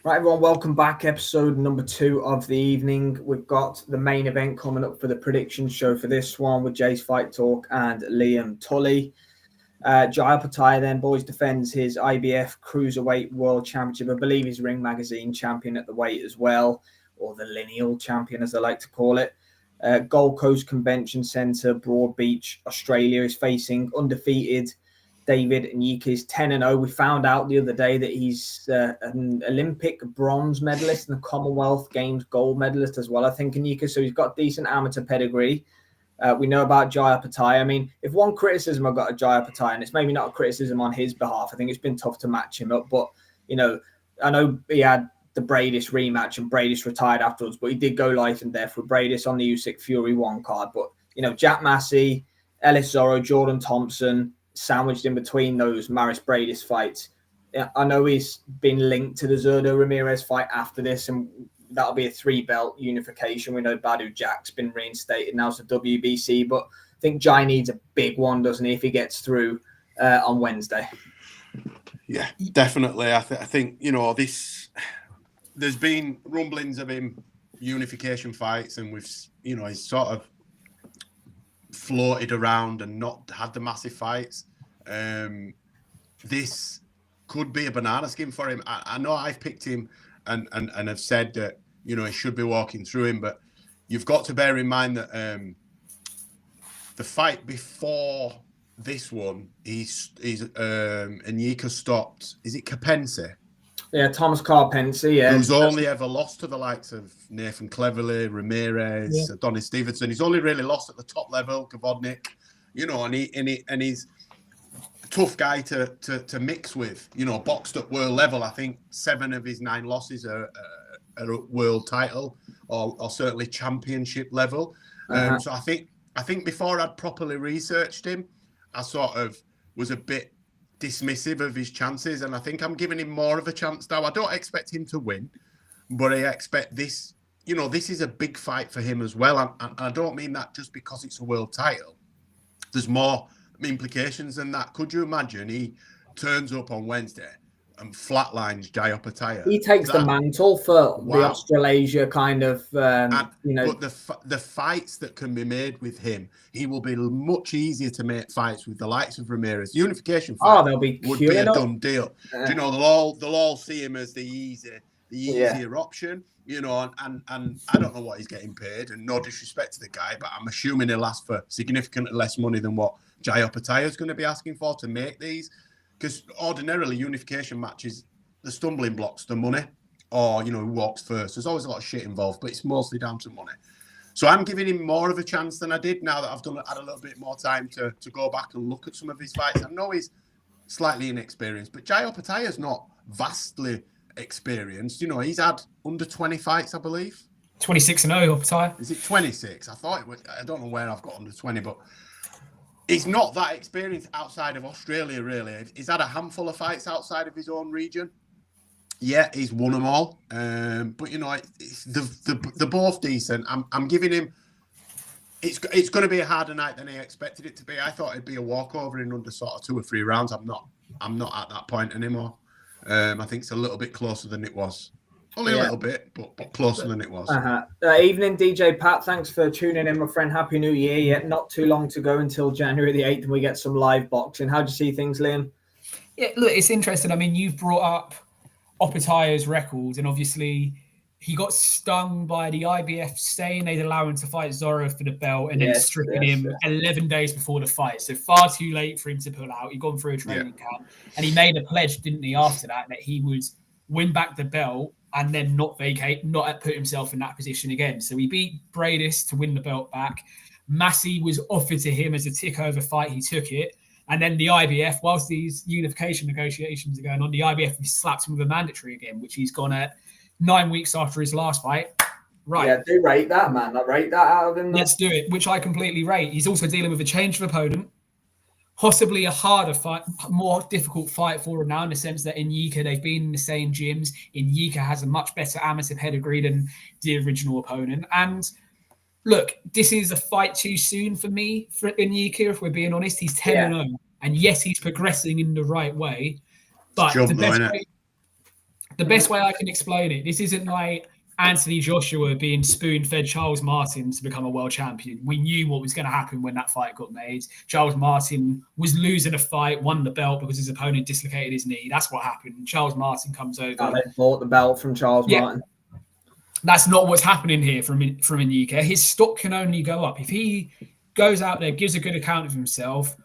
Right, everyone, welcome back. Episode number 2 of the evening. We've got the main event coming up for the prediction show for this one with Jay's Fight Talk and Liam Tully. Jai Opetaia then, boys, defends his IBF Cruiserweight World Championship. I believe he's Ring Magazine champion at the weight as well, or the lineal champion as they like to call it. Gold Coast Convention Centre, Broadbeach, Australia, is facing undefeated David Nyika. Is 10-0. We found out the other day that he's an Olympic bronze medalist and a Commonwealth Games gold medalist as well, I think, Nyika. So he's got decent amateur pedigree. We know about Jai Opetaia. I mean, if one criticism I've got of Jai Opetaia, and it's maybe not a criticism on his behalf, I think it's been tough to match him up. But, you know, I know he had the Bradis rematch and Bradis retired afterwards, but he did go life and death with Bradis on the Usyk Fury 1 card. But, you know, Jack Massey, Ellis Zorro, Jordan Thompson, sandwiched in between those Maris Bradis fights. I know he's been linked to the Zurdo Ramirez fight after this, and that'll be a 3-belt unification. We know Badu Jack's been reinstated now to WBC, but I think Jai needs a big one, doesn't he, if he gets through on Wednesday? Yeah, definitely. I think, you know, there's been rumblings of him unification fights, and he's sort of floated around and not had the massive fights. This could be a banana skin for him. I know I've picked him and have said that, you know, he should be walking through him, but you've got to bear in mind that the fight before this one, Nyika stopped. Is it Capense? Yeah, Thomas Carpence, yeah. Who's only ever lost to the likes of Nathan Cleverly, Ramirez, Adonis Stevenson. He's only really lost at the top level, Gavodnik, you know, and he's a tough guy to mix with, you know, boxed at world level. I think 7 of his 9 losses are at world title or certainly championship level. So I think before I'd properly researched him, I sort of was a bit dismissive of his chances, and I think I'm giving him more of a chance now. I don't expect him to win, but I expect this, you know, this is a big fight for him as well. And I don't mean that just because it's a world title. There's more implications than that. Could you imagine he turns up on Wednesday and flatlines Jai Opetaia? He takes the mantle for the Australasia kind of, you know. But the fights that can be made with him, he will be much easier to make fights with the likes of Ramirez. The unification fight they'll be would be a done deal. Do you know, they'll all see him as the easier option, you know, and I don't know what he's getting paid, and no disrespect to the guy, but I'm assuming he'll ask for significantly less money than what Jai Opetaia is going to be asking for to make these. Because ordinarily, unification matches, the stumbling blocks, the money, or, you know, who walks first. There's always a lot of shit involved, but it's mostly down to money. So I'm giving him more of a chance than I did now that I've had a little bit more time to go back and look at some of his fights. I know he's slightly inexperienced, but Jai Opetaia is not vastly experienced. You know, he's had under 20 fights, I believe. 26-0, Opetaia. Is it 26? I thought it was. I don't know where I've got under 20, but he's not that experienced outside of Australia, really. He's had a handful of fights outside of his own region. Yeah, he's won them all. But, you know, they're both decent. I'm giving him... It's going to be a harder night than I expected it to be. I thought it'd be a walkover in under sort of 2 or 3 rounds. I'm not at that point anymore. I think it's a little bit closer than it was. Only a little bit, but closer than it was. Evening, DJ Pat. Thanks for tuning in, my friend. Happy New Year. Yet not too long to go until January the 8th and we get some live boxing. How do you see things, Liam? Yeah, look, it's interesting. I mean, you've brought up Opetaia's record, and obviously he got stung by the IBF saying they'd allow him to fight Zorro for the belt and then stripping him 11 days before the fight. So far too late for him to pull out. He'd gone through a training camp, and he made a pledge, didn't he, after that he would win back the belt and then not put himself in that position again. So he beat Bradis to win the belt back. Massey was offered to him as a tick-over fight. He took it. And then the IBF, whilst these unification negotiations are going on, the IBF slapped him with a mandatory again, which he's gone at 9 weeks after his last fight. Right. Yeah, do rate that, man. I rate that out of him. Let's do it, which I completely rate. He's also dealing with a change of opponent, possibly a harder fight, more difficult fight for him now, in the sense that in Nyika, they've been in the same gyms. Nyika has a much better amateur pedigree than the original opponent. And look, this is a fight too soon for me for Nyika, if we're being honest. He's 10-0. And yes, he's progressing in the right way. But The best way I can explain it, this isn't like Anthony Joshua being spoon-fed Charles Martin to become a world champion. We knew what was going to happen when that fight got made. Charles Martin was losing a fight, won the belt because his opponent dislocated his knee. That's what happened. Charles Martin comes over. They bought the belt from Charles Martin. That's not what's happening here from Nyika. His stock can only go up. If he goes out there, gives a good account of himself,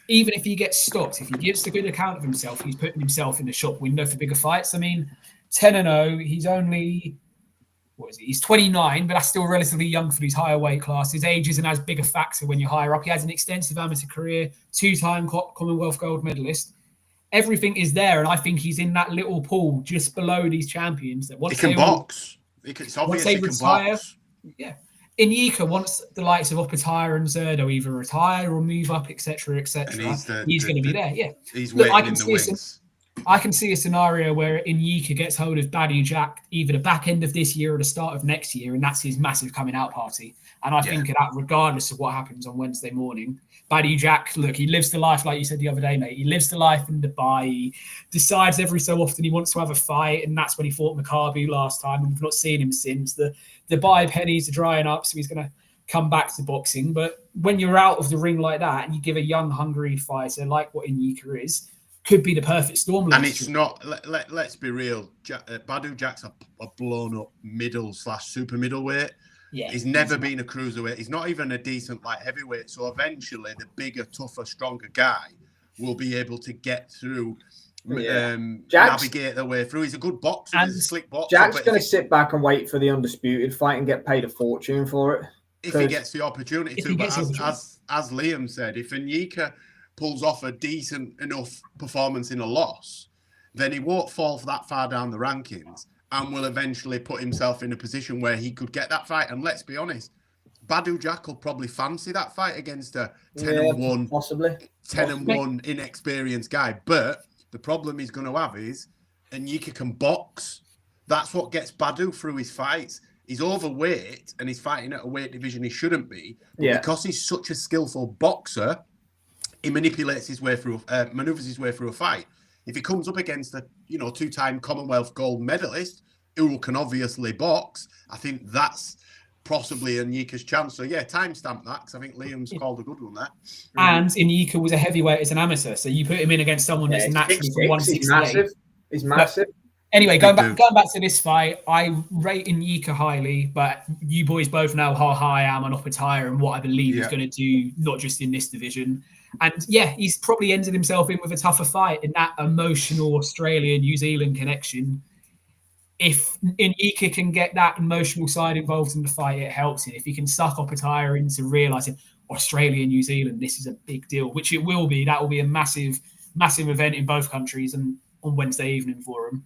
even if he gets stopped, if he gives a good account of himself, he's putting himself in the shop window for bigger fights. I mean, 10-0, he's only... What is he? He's 29, but that's still relatively young for these higher weight classes. Age isn't as big a factor when you're higher up. He has an extensive amateur career, 2-time Commonwealth gold medalist. Everything is there, and I think he's in that little pool just below these champions. That once he can box. It's obvious he can box. Yeah. Nyika, once the likes of Opetaia and Zerdo either retire or move up, etc., he's going to be there. Yeah. He's waiting in the wings. I can see a scenario where Nyika gets hold of Badou Jack either the back end of this year or the start of next year, and that's his massive coming out party. And I think of that regardless of what happens on Wednesday morning. Badou Jack, look, he lives the life, like you said the other day, mate. He lives the life in Dubai. He decides every so often he wants to have a fight, and that's when he fought Makabu last time, and we've not seen him since. The Dubai pennies are drying up, so he's going to come back to boxing. But when you're out of the ring like that and you give a young, hungry fighter like what Nyika is, could be the perfect storm. And it's not, let's be real, Badou Jack's a blown-up middle/super middleweight. Yeah, he's never been a cruiserweight. He's not even a decent light heavyweight. So eventually, the bigger, tougher, stronger guy will be able to get through, navigate their way through. He's a good boxer. He's a slick boxer. Jack's going to sit back and wait for the undisputed fight and get paid a fortune for it. If he gets the opportunity to. But as Liam said, if Nyika pulls off a decent enough performance in a loss, then he won't fall that far down the rankings and will eventually put himself in a position where he could get that fight. And let's be honest, Badou Jack will probably fancy that fight against a 10-1, possibly 10-1 inexperienced guy. But the problem he's going to have is Nyika can box. That's what gets Badou through his fights. He's overweight and he's fighting at a weight division he shouldn't be. But because he's such a skillful boxer, he manipulates his way through, maneuvers his way through a fight. If he comes up against a 2-time Commonwealth gold medalist who can obviously box, I think that's possibly Nyika's chance. So yeah, timestamp that because I think Liam's called a good one there. And Nyika was a heavyweight as an amateur, so you put him in against someone that's naturally from 168. He's massive. Anyway, going back to this fight, I rate Nyika highly, but you boys both know how high I am on Opetaia and what I believe he's going to do, not just in this division. And yeah, he's probably ended himself in with a tougher fight in that emotional Australia-New Zealand connection. If Nyika can get that emotional side involved in the fight, it helps it. If he can suck Opetaia into realizing Australia, New Zealand, this is a big deal, which it will be. That will be a massive, massive event in both countries and on Wednesday evening for him.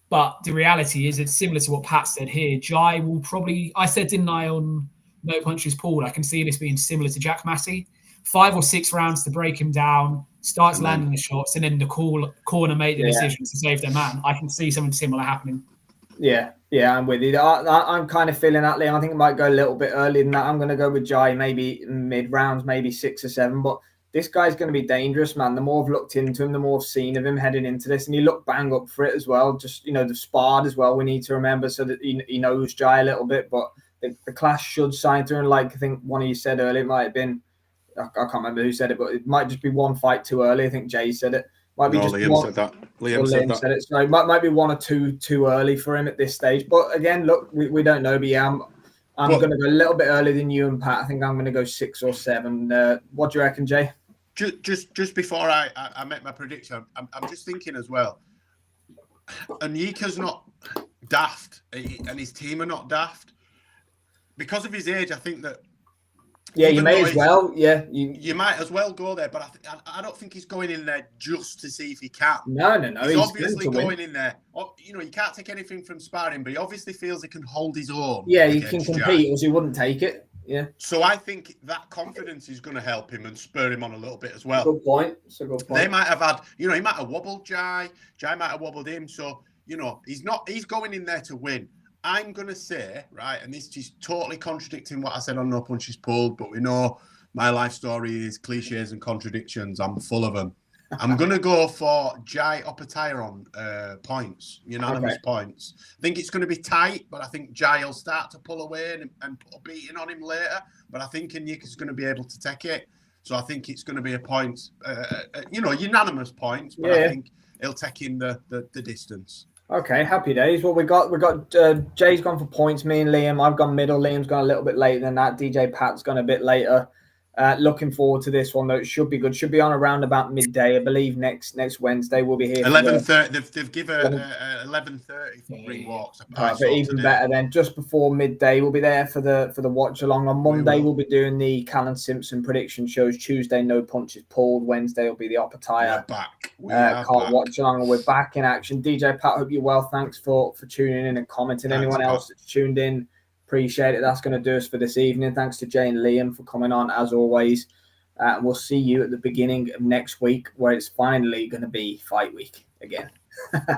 But the reality is, it's similar to what Pat said here. Jai will probably, I said, didn't I, on No Punches Pulled, I can see this being similar to Jack Massey. 5 or 6 rounds to break him down, starts landing the shots, and then the corner made the decision to save their man. I can see something similar happening. Yeah, I'm with you. I'm kind of feeling that, Liam. I think it might go a little bit earlier than that. I'm going to go with Jai, maybe mid-rounds, maybe 6 or 7. But this guy's going to be dangerous, man. The more I've looked into him, the more I've seen of him heading into this. And he looked bang up for it as well. Just, the sparred as well, we need to remember, so that he knows Jai a little bit. But the class should sign through. And like I think one of you said earlier, it might have been, I can't remember who said it, but it might just be one fight too early. I think Jay said it. Might be Liam said that. Liam said it. So it might be 1 or 2 too early for him at this stage. But again, look, we don't know. But yeah, I'm going to go a little bit earlier than you and Pat. I think I'm going to go 6 or 7. What do you reckon, Jay? Just before I make my prediction, I'm just thinking as well. Nyika's not daft, and his team are not daft. Because of his age, I think that. Yeah, you may as well. Yeah, you might as well go there, but I don't think he's going in there just to see if he can. No. He's obviously going in there. You can't take anything from sparring, but he obviously feels he can hold his own. Yeah, he can compete, or he wouldn't take it. Yeah. So I think that confidence is going to help him and spur him on a little bit as well. Good point. It's a good point. They might have had, he might have wobbled Jai. Jai might have wobbled him. So he's going in there to win. I'm going to say, right, and this is totally contradicting what I said on No Punches Pulled, but we know my life story is cliches and contradictions. I'm full of them. I'm going to go for Jai Opetaia on points, unanimous points. I think it's going to be tight, but I think Jai will start to pull away and put a beating on him later. But I think Nyika's going to be able to take it. So I think it's going to be a point, unanimous points, but I think he'll take in the distance. Okay, happy days. Well, we got Jay's gone for points. Me and Liam, I've gone middle. Liam's gone a little bit later than that. DJ Pat's gone a bit later. Looking forward to this one though. It should be good. Should be on around about midday, I believe. Next Wednesday we'll be here. 11:30. They've given 11:30 for ring walks. But even better then, just before midday, we'll be there for the watch along. On Monday we'll be doing the Callum Simpson prediction shows. Tuesday, no punches pulled. Wednesday will be the Opetaia. We are back. Watch along, and we're back in action. DJ Pat, hope you're well. Thanks for tuning in and commenting. Anyone else that's tuned in, appreciate it. That's going to do us for this evening. Thanks to Jay and Liam for coming on as always. And we'll see you at the beginning of next week, where it's finally going to be fight week again.